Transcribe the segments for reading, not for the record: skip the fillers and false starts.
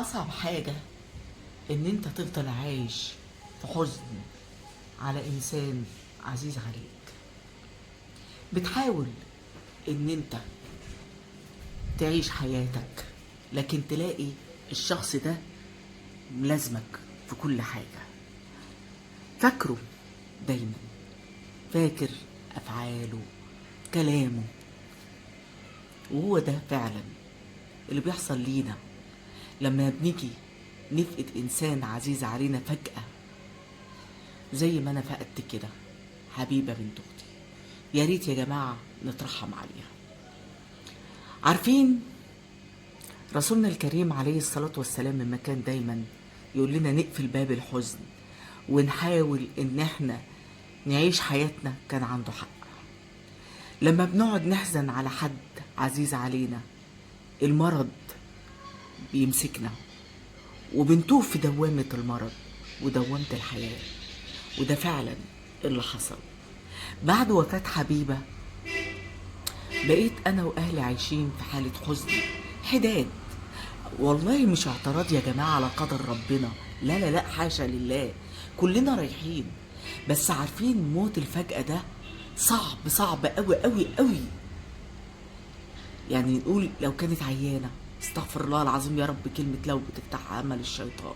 أصعب حاجة إن أنت تفضل عايش في حزن على إنسان عزيز عليك. بتحاول إن أنت تعيش حياتك، لكن تلاقي الشخص ده ملازمك في كل حاجة. فاكره دايما، فاكر أفعاله، كلامه. وهو ده فعلا اللي بيحصل لينا لما بنيجي نفقد إنسان عزيز علينا فجأة، زي ما أنا فقدت كده حبيبة بنت أختي. يا ريت يا جماعة نترحم عليها. عارفين رسولنا الكريم عليه الصلاة والسلام لما كان دايما يقول لنا نقفل باب الحزن ونحاول إن احنا نعيش حياتنا، كان عنده حق. لما بنقعد نحزن على حد عزيز علينا، المرض بيمسكنا وبنتوه في دوامة المرض ودوامة الحياة. وده فعلا اللي حصل. بعد وفاة حبيبة بقيت أنا وأهلي عايشين في حالة حزن حداد. والله مش اعتراض يا جماعة على قدر ربنا، لا لا لا، حاشا لله، كلنا رايحين. بس عارفين موت الفجأة ده صعب، صعب قوي قوي قوي. يعني نقول لو كانت عيانة، استغفر الله العظيم يا رب، كلمة لو بتفتح عمل الشيطان.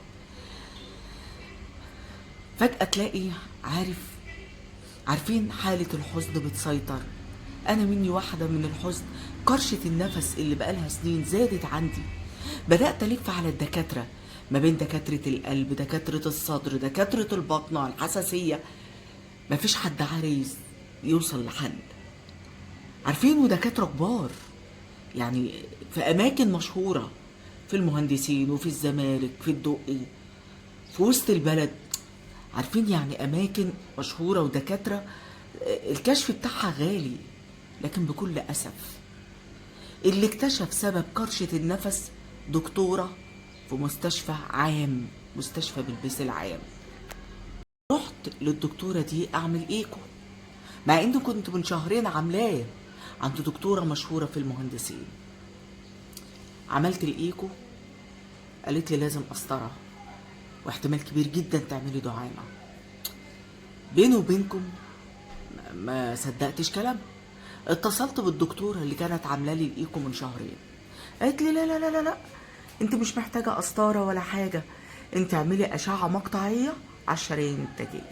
فجأة تلاقي عارفين حالة الحزن بتسيطر. أنا مني واحدة من الحزن، كرشة النفس اللي بقالها سنين زادت عندي. بدأت ألف على الدكاترة، ما بين دكاترة القلب، دكاترة الصدر، دكاترة البطنة، الحساسية. مفيش حد عايز يوصل لحل. عارفين ودكاترة كبار، يعني في أماكن مشهورة، في المهندسين وفي الزمالك، في الدقي، في وسط البلد. عارفين يعني أماكن مشهورة ودكاترة الكشف بتاعها غالي. لكن بكل أسف اللي اكتشف سبب كرشة النفس دكتورة في مستشفى عام، مستشفى بالبيس العام. رحت للدكتورة دي أعمل إيكو، مع إني كنت من شهرين عاملاه عند دكتورة مشهورة في المهندسين. عملت الإيكو، قالت لي لازم قسطرة واحتمال كبير جدا تعملي دعامة. بيني وبينكم ما صدقتش كلام. اتصلت بالدكتورة اللي كانت عاملة لي الإيكو من شهرين، قالت لي لا لا لا لا لا، انت مش محتاجة قسطرة ولا حاجة، انت اعملي أشعة مقطعية على الشرايين التاجية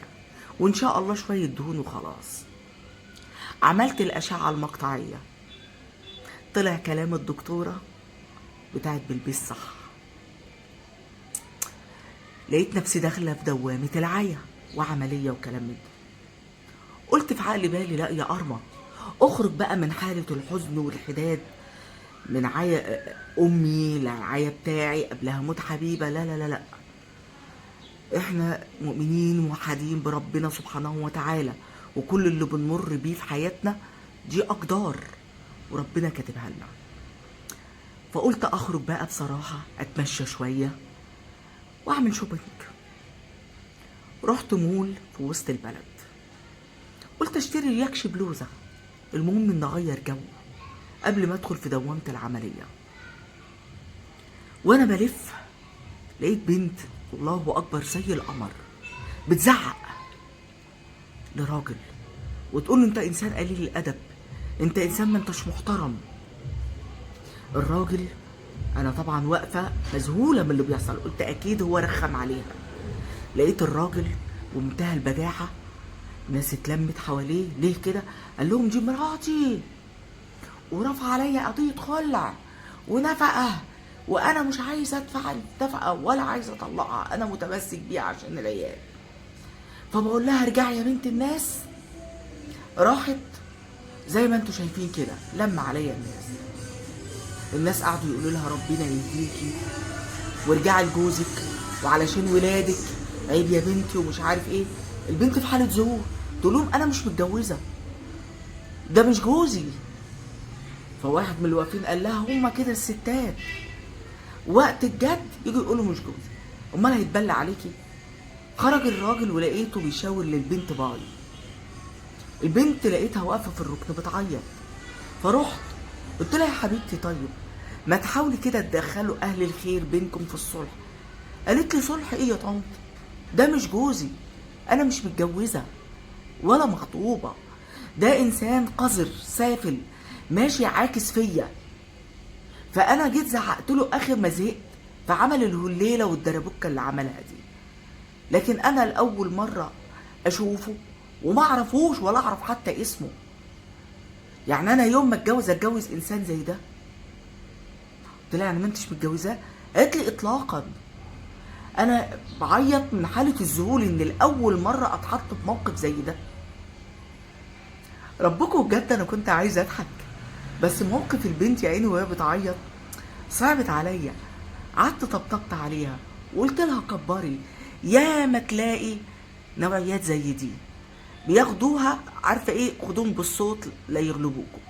وإن شاء الله شوية دهون وخلاص. عملت الأشعة المقطعية، طلع كلام الدكتورة بتاعت بلبس صح. لقيت نفسي داخلة في دوامة العيا وعملية وكلام من ده. قلت في عقل بالي لا يا أرمى، اخرج بقى من حالة الحزن والحداد، من عيا أمي لعيا بتاعي قبلها موت حبيبة. لا لا لا لا، احنا مؤمنين موحدين بربنا سبحانه وتعالى، وكل اللي بنمر بيه في حياتنا دي أقدار وربنا كاتبها لنا. فقلت أخرج بقى بصراحة، أتمشى شوية وأعمل شوبينج. رحت مول في وسط البلد، قلت أشتري رياكش بلوزة، المهم إن أغير جو قبل ما أدخل في دوامة العملية. وأنا بلف لقيت بنت الله أكبر زي القمر بتزعق لراجل وتقول له أنت إنسان قليل الأدب، أنت إنسان ما أنتش محترم. الراجل، أنا طبعا واقفة مذهولة من اللي بيحصل، قلت أكيد هو رخم عليها. لقيت الراجل بمنتهى البجاحة، ناس اتلمت حواليه. ليه كده؟ قال لهم دي مراتي ورفع عليا قضية خلع ونفقة، وانا مش عايزه ادفع النفقه ولا عايزه اطلقها، انا متمسك بيها عشان العيال. فبقول لها ارجعي يا بنت الناس. راحت زي ما انتوا شايفين كده، لم عليا الناس قعدوا يقولوا لها ربنا يهديكي وارجعي لجوزك وعلشان ولادك، عيب يا بنتي ومش عارف ايه. البنت في حاله ذهول، تقول لهم انا مش متجوزه، ده مش جوزي. فواحد من اللي واقفين قال لها هما كده الستات، وقت الجد يجوا يقولوا مش جوزي، امال هيتبلى عليكي. خرج الراجل ولقيته بيشاور للبنت باي. البنت لقيتها واقفه في الركن بتعيط، فرحت قلت لها يا حبيبتي طيب ما تحاولي كده تدخلوا اهل الخير بينكم في الصلح. قالت لي صلح ايه يا طنط؟ ده مش جوزي، انا مش متجوزه ولا مخطوبه، ده انسان قذر سافل ماشي عاكس فيا. فانا جيت زعقت له اخر ما زهقت، فعمل الهليله والدربكه اللي عملها دي. لكن انا لاول مره اشوفه وما اعرفوش ولا اعرف حتى اسمه. يعني انا يوم ما اتجوز انسان زي ده؟ قلت لها يعني ما انتش متجوزاه؟ قالت لي اطلاقا. انا بعيط من حاله الذهول ان لاول مره اتحط في موقف زي ده. ربكم بجد انا كنت عايزه اضحك، بس موقف البنت يا عيني وهي بتعيط صعبت عليا. قعدت طبطبت عليها وقلت لها كبري، يا ما تلاقي نوعيات زي دي بياخدوها عارفه ايه، خدوهم بالصوت لا يغلبوكم.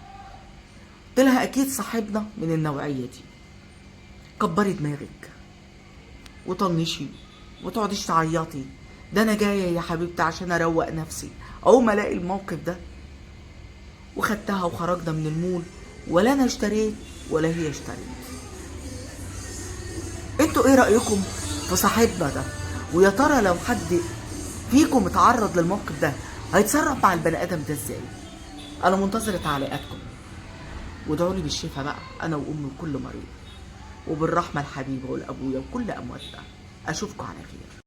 قلت لها اكيد صاحبنا من النوعيه دي. كبري دماغك وطنشي وتقعديش تعيطي، ده انا جايه يا حبيبتي عشان اروق نفسي. اول ما الاقي الموقف ده وخدتها وخرجنا من المول، ولا انا اشتريت ولا هي اشتريت. انتوا ايه رايكم في صاحبنا ده؟ ويا ترى لو حد فيكم اتعرض للموقف ده هيتصرف مع البني ادم ده ازاي؟ انا منتظره تعليقاتكم، وادعوا لي بالشفا بقى انا وامي وكل مريض، وبالرحمه الحبيبه والابويا وكل امواتنا. اشوفكم على خير.